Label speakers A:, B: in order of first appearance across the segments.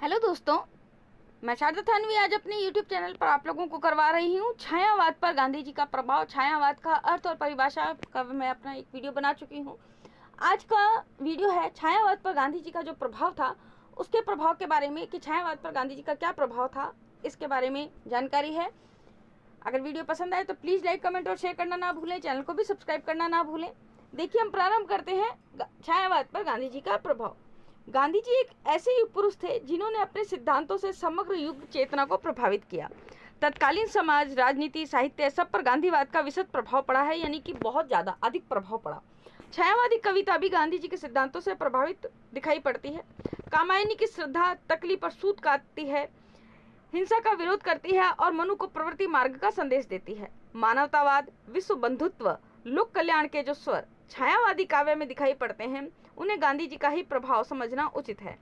A: Hello दोस्तों, मैं शारदा थानवी आज अपने YouTube चैनल पर आप लोगों को करवा रही हूँ छायावाद पर गांधी जी का प्रभाव। छायावाद का अर्थ और परिभाषा का मैं अपना एक वीडियो बना चुकी हूँ। आज का वीडियो है छायावाद पर गांधी जी का जो प्रभाव था उसके प्रभाव के बारे में, कि छायावाद पर गांधी जी का क्या प्रभाव था इसके बारे में जानकारी है। अगर वीडियो पसंद आए तो प्लीज़ लाइक, कमेंट और शेयर करना ना भूलें। चैनल को भी सब्सक्राइब करना ना भूलें। देखिए, हम प्रारंभ करते हैं छायावाद पर गांधी जी का प्रभाव। गांधी जी एक ऐसे युग पुरुष थे जिन्होंने अपने सिद्धांतों से समग्र युग चेतना को प्रभावित किया। तत्कालीन समाज, राजनीति, साहित्य सब पर गांधीवाद का विशद प्रभाव पड़ा है, यानी कि बहुत ज़्यादा अधिक प्रभाव पड़ा। छायावादी कविता भी गांधी जी के सिद्धांतों से प्रभावित दिखाई पड़ती है। कामायनी की श्रद्धा तकली पर सूत काटती है, हिंसा का विरोध करती है और मनु को प्रवृत्ति मार्ग का संदेश देती है। मानवतावाद, विश्व बंधुत्व, लोक कल्याण के जो स्वर छायावादी काव्य में दिखाई पड़ते हैं, उन्हें गांधी जी का ही प्रभाव समझना उचित है।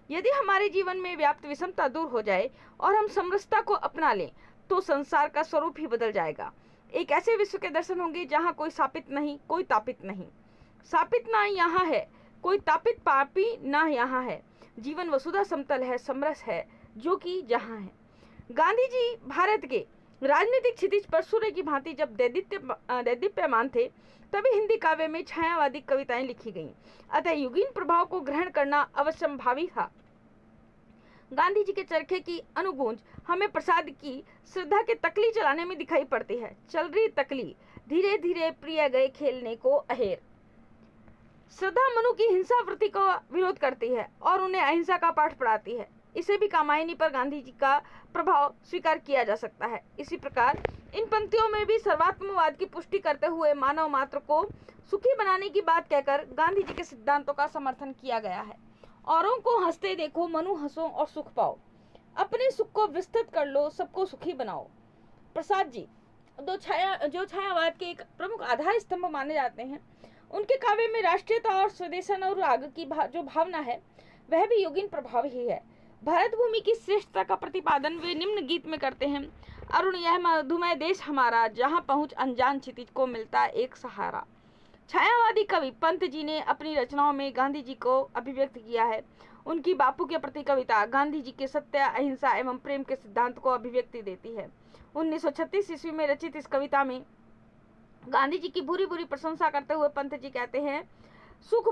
A: यदि हमारे जीवन में व्याप्त विषमता दूर हो जाए और हम समरसता को अपना लें तो संसार का स्वरूप ही बदल जाएगा। एक ऐसे विश्व के दर्शन होंगे जहाँ कोई शापित नहीं, कोई तापित नहीं। शापित ना यहाँ है, कोई तापित पापी ना यहाँ है। जीवन वसुधा समतल है, समरस है, जो कि जहाँ है। गांधी जी भारत के राजनीतिक क्षितिज पर सूर्य की भांति जब दैदीप्यमान थे, तभी हिंदी काव्य में छायावादी कविताएं लिखी गईं। अतः युगीन प्रभाव को ग्रहण करना अवश्यंभावी था। गांधी जी के चरखे की अनुगूंज हमें प्रसाद की श्रद्धा के तकली चलाने में दिखाई पड़ती है। चल रही तकली, धीरे धीरे प्रिय गए खेलने को अहेर। श्रद्धा मनु की हिंसा वृत्ति का विरोध करती है और उन्हें अहिंसा का पाठ पढ़ाती है। इसे भी कामायनी पर गांधी जी का प्रभाव स्वीकार किया जा सकता है। इसी प्रकार इन पंक्तियों में भी सर्वात्मवाद की पुष्टि करते हुए मानव मात्र को सुखी बनाने की बात कहकर गांधी जी के सिद्धांतों का समर्थन किया गया है। औरों को हंसते देखो, मनु हंसो और सुख पाओ। अपने सुख को विस्तृत कर लो, सबको सुखी बनाओ। प्रसाद जी जो छायावाद के एक प्रमुख आधार स्तंभ माने जाते हैं, उनके काव्य में राष्ट्रीयता और स्वदेशानुराग की जो भावना है वह भी योगीन प्रभाव ही है। भारत भूमि की श्रेष्ठता का प्रतिपादन वे निम्न गीत में करते हैं। अरुण यह मधुमय देश हमारा, जहाँ पहुँच अनजान क्षितिज को मिलता एक सहारा। छायावादी कवि पंत जी ने अपनी रचनाओं में गांधी जी को अभिव्यक्त किया है। उनकी बापू के प्रति कविता गांधी जी के सत्य, अहिंसा एवं प्रेम के सिद्धांत को अभिव्यक्ति देती है। 1936 ईस्वी में रचित इस कविता में गांधी जी की बुरी बुरी प्रशंसा करते हुए पंत जी कहते हैं, सुख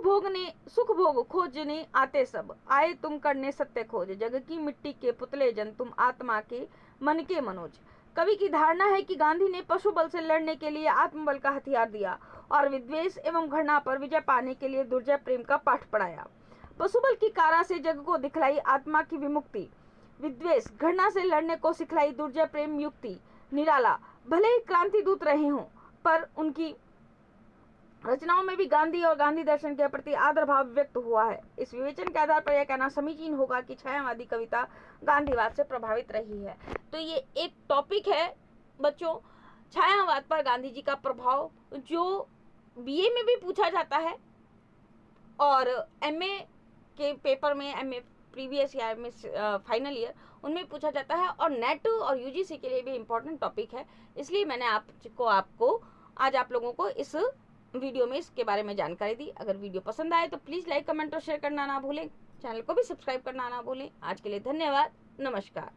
A: भोग खोजने आते सब, आए तुम करने सत्य खोज। जग की मिट्टी के पुतले जन, तुम आत्मा के मन के मनोज। कवि की धारणा है कि गांधी ने पशु बल से लड़ने के लिए आत्मबल का हथियार दिया और विद्वेष एवं घृणा पर विजय पाने के लिए दुर्जय प्रेम का पाठ पढ़ाया। पशुबल की कारा से जग को दिखलाई आत्मा की विमुक्ति, विद्वेष घृणा से लड़ने को सिखलाई दुर्जय प्रेम युक्ति। निराला भले ही क्रांति दूत रहे हों, पर उनकी रचनाओं में भी गांधी और गांधी दर्शन के प्रति आदर भाव व्यक्त हुआ है। इस विवेचन के आधार पर यह कहना समीचीन होगा कि छायावादी कविता गांधीवाद से प्रभावित रही है। तो ये एक टॉपिक है बच्चों, छायावाद पर गांधी जी का प्रभाव, जो बीए में भी पूछा जाता है और एमए के पेपर में, एमए प्रीवियस या एमए फाइनल ईयर, उनमें पूछा जाता है और नेट और यूजीसी के लिए भी इम्पोर्टेंट टॉपिक है। इसलिए मैंने आज आप लोगों को इस वीडियो में इसके बारे में जानकारी दी। अगर वीडियो पसंद आए तो प्लीज़ लाइक, कमेंट और शेयर करना ना भूलें। चैनल को भी सब्सक्राइब करना ना भूलें। आज के लिए धन्यवाद, नमस्कार।